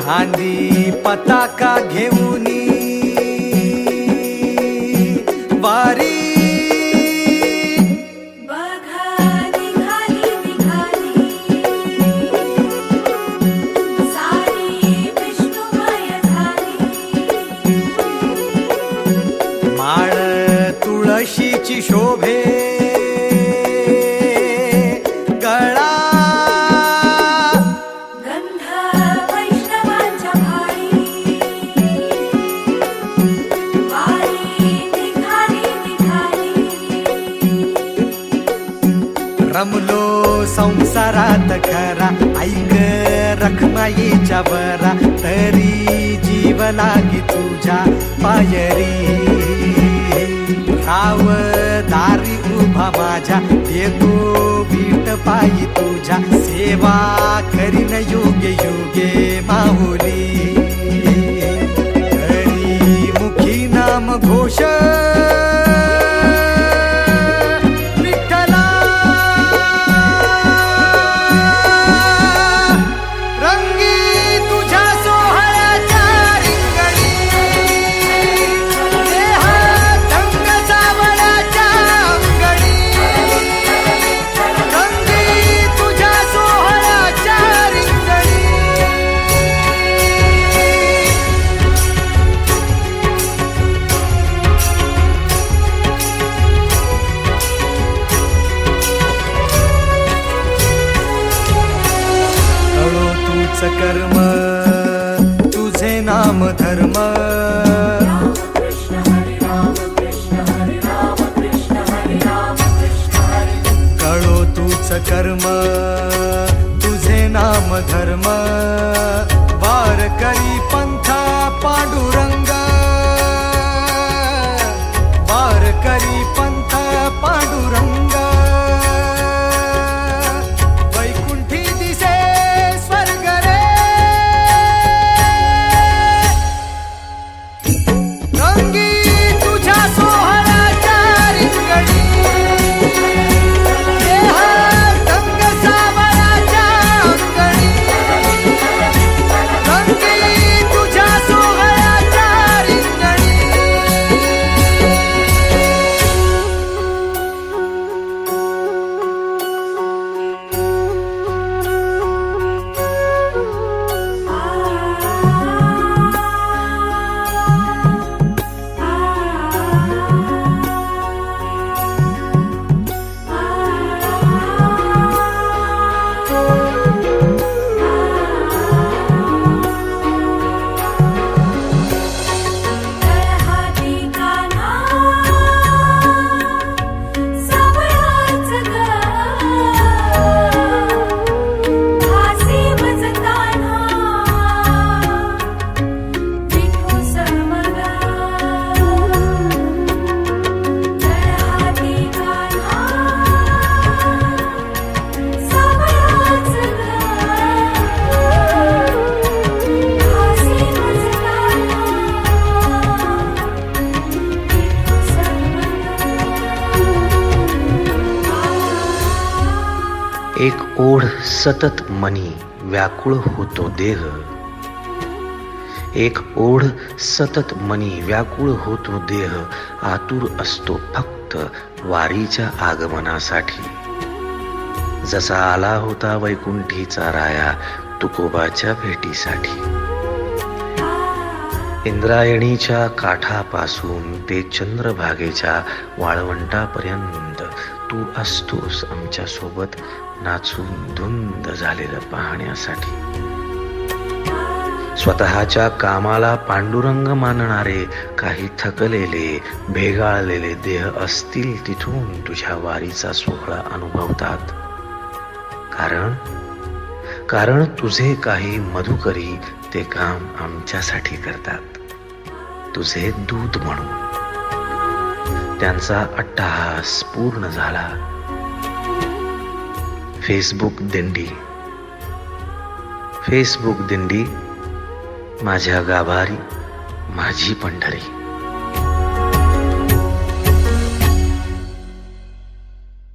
खांदी पताका घेऊनी वारी माळ तुळशीची शोभे गळा गंध वैष्णवांच्या भाळी वारी निघाली रमलो संसारात खरा ऐक रखमाईच्या बरा तरी जीव लागी तुझ्या पायरी राव दारी उभा माझ्या येतो बीट पायी तुझ्या सेवा करीन योगे योगे माहुली हरी मुखी नाम घोष कर्म तुझे नाम धर्म कळो तूच कर्म तुझे नाम धर्म वारकरी पंथ पांडुरंग वारकरी पंथ पांडुरंग एक ओढ सतत मनी व्याकुळ होतो देह एक ओढ सतत मनी व्याकुळ होतो देह आतुर असतो फक्त वारीच्या आगमनासाठी जसा आला होता वैकुंठीचा राया तुकोबाच्या भेटीसाठी इंद्रायणीच्या काठापासून ते चंद्रभागेच्या वाळवंटापर्यंत तू असतोस आमच्या सोबत नाचून धुंद झालेलं पाहण्यासाठी स्वतःच्या कामाला पांडुरंग मानणारे काही थकलेले भेगाळलेले देह असतील तिथून तुझ्या वारीचा सोहळा अनुभवतात कारण तुझे काही मधुकरी ते काम आमच्यासाठी करतात तुझे दूत म्हणून त्यांचा अट्टहास पूर्ण झाला फेसबुक दिंडी माझ्या गाभारी माझी पंढरी